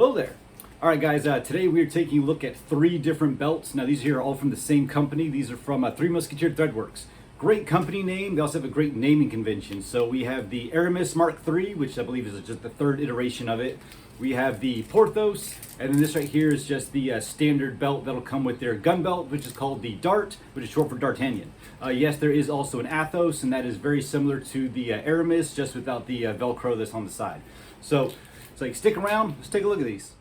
Hello there. All right, guys, today we're taking a look at 3 different belts. Now, these here are all from the same company. These are from 3 Musketeers Thread Works. Great company name. They also have a great naming convention. So we have the Aramis Mk3, which I believe is just the 3rd iteration of it. We have the Porthos, and then this right here is just the standard belt that'll come with their gun belt, which is called the Dart, which is short for D'Artagnan. Yes, there is also an Athos, and that is very similar to the Aramis, just without the Velcro that's on the side. So it's like, stick around, let's take a look at these.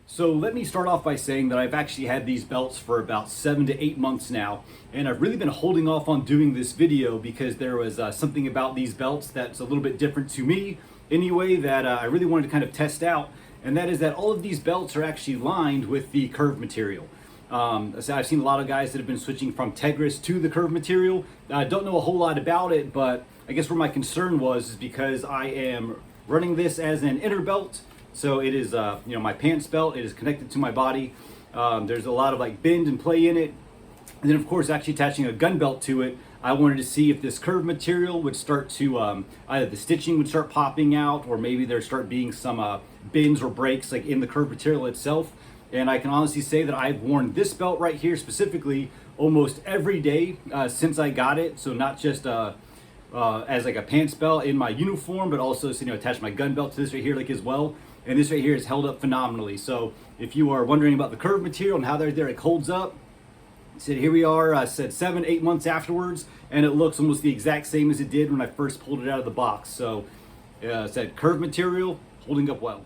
So let me start off by saying that I've actually had these belts for about 7 to 8 months now, and I've really been holding off on doing this video because there was something about these belts that's a little bit different to me anyway that I really wanted to kind of test out, and that is that all of these belts are actually lined with the curved material. So I've seen a lot of guys that have been switching from Tegris to the curved material. I don't know a whole lot about it, but I guess where my concern was is because I am running this as an inner belt. So it is, my pants belt. It is connected to my body. There's a lot of like bend and play in it. And then of course, actually attaching a gun belt to it, I wanted to see if this curved material would start to, either the stitching would start popping out, or maybe there start being some bends or breaks like in the curved material itself. And I can honestly say that I've worn this belt right here specifically almost every day since I got it. So not just as like a pants belt in my uniform, but also attach my gun belt to this right here like as well. And this right here is held up phenomenally. So if you are wondering about the curved material and how it holds up, here we are, 7, 8 months afterwards, and it looks almost the exact same as it did when I first pulled it out of the box. So curved material holding up well.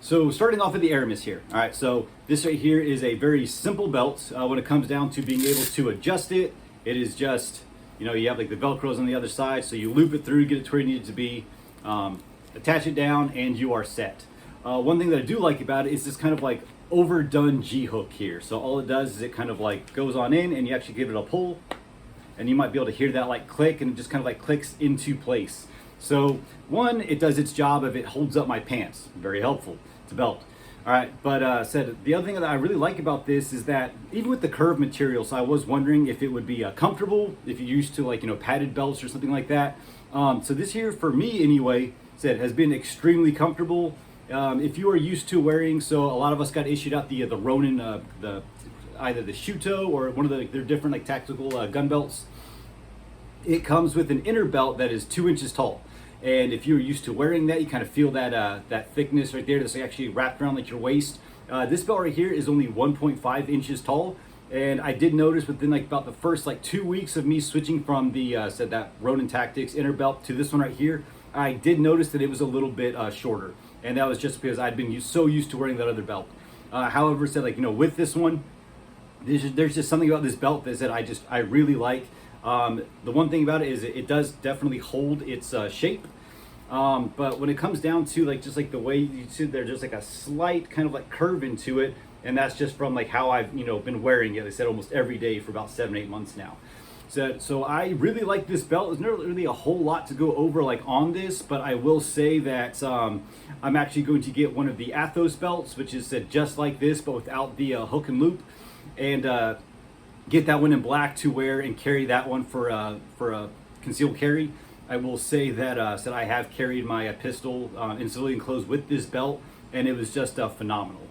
So starting off with the Aramis here. All right, so this right here is a very simple belt when it comes down to being able to adjust it. It is just, you have like the Velcros on the other side, so you loop it through, get it to where you need it to be, attach it down, and you are set. One thing that I do like about it is this kind of like overdone G-hook here. So all it does is it kind of like goes on in, and you actually give it a pull, and you might be able to hear that like click, and it just kind of like clicks into place. So one, it does its job of it holds up my pants. Very helpful. It's a belt. All right, but the other thing that I really like about this is that even with the curved material, so I was wondering if it would be comfortable if you're used to like padded belts or something like that. So this here for me anyway, has been extremely comfortable. If you are used to wearing, so a lot of us got issued out the Ronin, either the Shuto or one of their different like tactical gun belts. It comes with an inner belt that is 2 inches tall, and if you're used to wearing that, you kind of feel that that thickness right there that's actually wrapped around like your waist. This belt right here is only 1.5 inches tall, and I did notice within like about the first like 2 weeks of me switching from the that Ronin Tactics inner belt to this one right here, I did notice that it was a little bit shorter. And that was just because I'd been so used to wearing that other belt. However, with this one, there's just something about this belt that I really like. The one thing about it is it does definitely hold its shape. But when it comes down to just the way you see, there's just like a slight kind of like curve into it, and that's just from like how I've been wearing it. I said almost every day for about 7 or 8 months now. So I really like this belt. There's not really a whole lot to go over like on this, but I will say that I'm actually going to get one of the Athos belts, which is just like this, but without the hook and loop, and get that one in black to wear and carry that one for a concealed carry. I will say that I have carried my pistol in civilian clothes with this belt, and it was just phenomenal.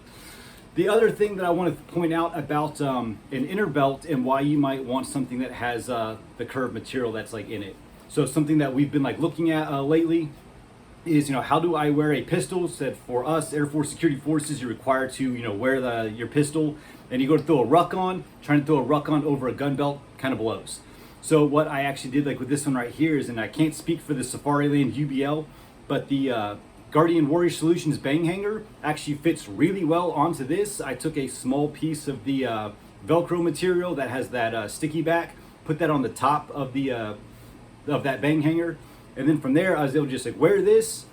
The other thing that I wanted to point out about an inner belt and why you might want something that has the curved material that's like in it. So something that we've been like looking at lately is, how do I wear a pistol? Said for us, Air Force Security Forces, you're required to, wear your pistol, and you go to throw a ruck on. Trying to throw a ruck on over a gun belt kind of blows. So what I actually did like with this one right here is, and I can't speak for the Safariland UBL, but the Guardian Warrior Solutions bang hanger actually fits really well onto this. I took a small piece of the Velcro material that has that sticky back, put that on the top of the of that bang hanger, and then from there I was able to just like wear this.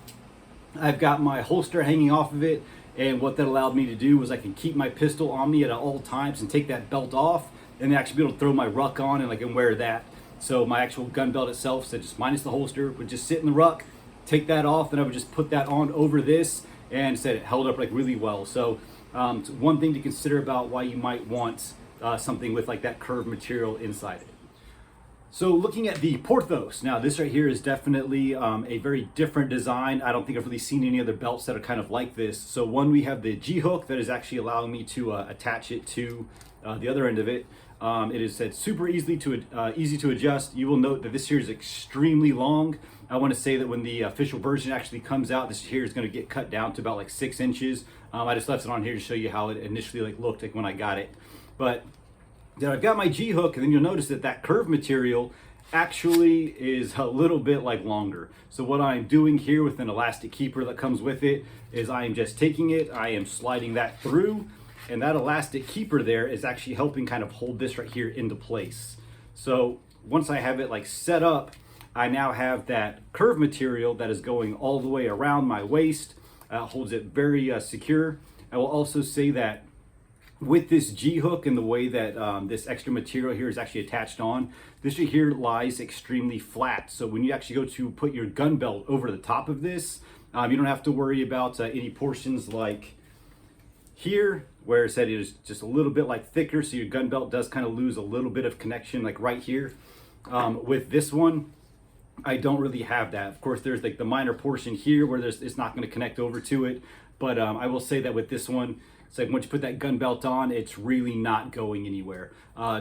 I've got my holster hanging off of it, and what that allowed me to do was I can keep my pistol on me at all times and take that belt off, and actually be able to throw my ruck on and wear that. So my actual gun belt itself, so just minus the holster, would just sit in the ruck. Take that off, and I would just put that on over this, and it held up like really well. So it's one thing to consider about why you might want something with like that curved material inside it. So looking at the Porthos, now this right here is definitely a very different design. I don't think I've really seen any other belts that are kind of like this. So one, we have the G hook that is actually allowing me to attach it to the other end of it. It is said super easy to adjust. You will note that this here is extremely long. I want to say that when the official version actually comes out, this here is going to get cut down to about like 6 inches. I just left it on here to show you how it initially looked like when I got it. But then I've got my G hook, and then you'll notice that that curved material actually is a little bit longer. So what I'm doing here with an elastic keeper that comes with it is I am just taking it, I am sliding that through, and that elastic keeper there is actually helping kind of hold this right here into place. So once I have it set up, I now have that curved material that is going all the way around my waist, holds it very secure. I will also say that with this G hook and the way that this extra material here is actually attached on, this right here lies extremely flat. So when you actually go to put your gun belt over the top of this, you don't have to worry about any portions like here, where it said it is just a little bit thicker, so your gun belt does kind of lose a little bit of connection right here. With this one, I don't really have that. Of course, there's the minor portion here where it's not going to connect over to it, but I will say that with this one, it's once you put that gun belt on, it's really not going anywhere.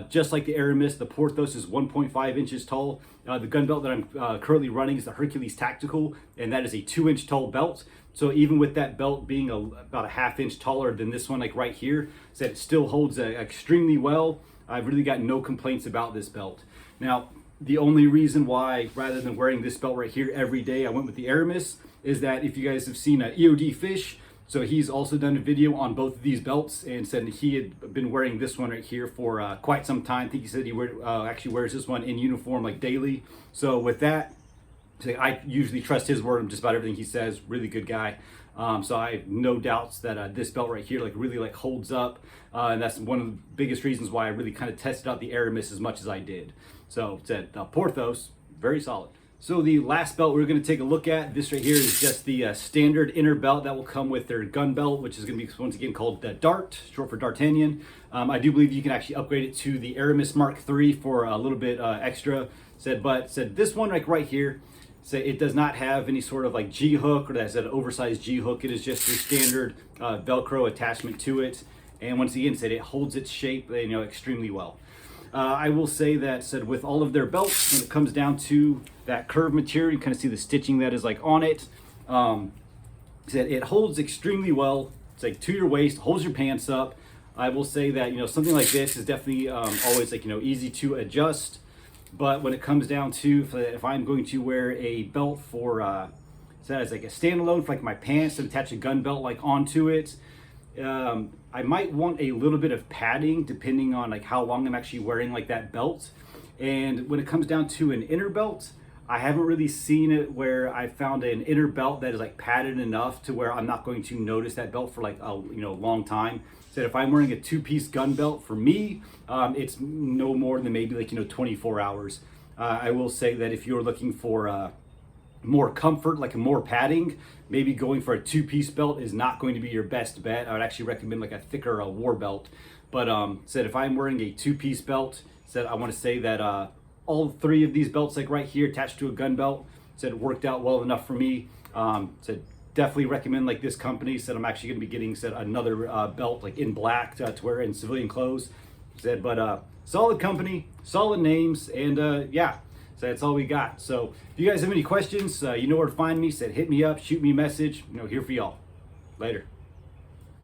Just like the Aramis, the Porthos is 1.5 inches tall. The gun belt that I'm currently running is the Hercules Tactical, and that is a 2-inch tall belt. So even with that belt being about a ½ inch taller than this one, right here, so it still holds extremely well. I've really got no complaints about this belt. Now, the only reason why, rather than wearing this belt right here every day, I went with the Aramis is that if you guys have seen EOD Fish, so he's also done a video on both of these belts and said he had been wearing this one right here for quite some time. I think he said he actually wears this one in uniform daily. So with that, I usually trust his word on just about everything he says. Really good guy. So I have no doubts that this belt right here really holds up. And that's one of the biggest reasons why I really kind of tested out the Aramis as much as I did. So said Porthos, very solid. So the last belt we're going to take a look at, this right here is just the standard inner belt that will come with their gun belt, which is going to be once again called the Dart, short for D'Artagnan. I do believe you can actually upgrade it to the Aramis Mk3 for a little bit extra. But this one right here, it does not have any sort of G hook, or that's an oversized G hook. It is just your standard Velcro attachment to it. And once again, it holds its shape extremely well. I will say that with all of their belts, when it comes down to that curved material, you kind of see the stitching that is on it. It holds extremely well. It's to your waist, holds your pants up. I will say that something like this is definitely always easy to adjust. But when it comes down to if I'm going to wear a belt for as a standalone for my pants and attach a gun belt onto it, I might want a little bit of padding depending on how long I'm actually wearing that belt. And when it comes down to an inner belt, I haven't really seen it where I found an inner belt that is padded enough to where I'm not going to notice that belt for a long time. So if I'm wearing a 2-piece gun belt, for me, it's no more than maybe 24 hours. I will say that if you're looking for more comfort, more padding, maybe going for a 2-piece belt is not going to be your best bet. I would actually recommend a thicker war belt. But if I'm wearing a 2-piece belt, I want to say that all 3 of these belts right here attached to a gun belt, worked out well enough for me. Definitely recommend this company. I'm actually going to be getting another belt in black to wear in civilian clothes. But solid company, solid names, and yeah. So that's all we got. So if you guys have any questions, you know where to find me. Hit me up, shoot me a message. Here for y'all. Later.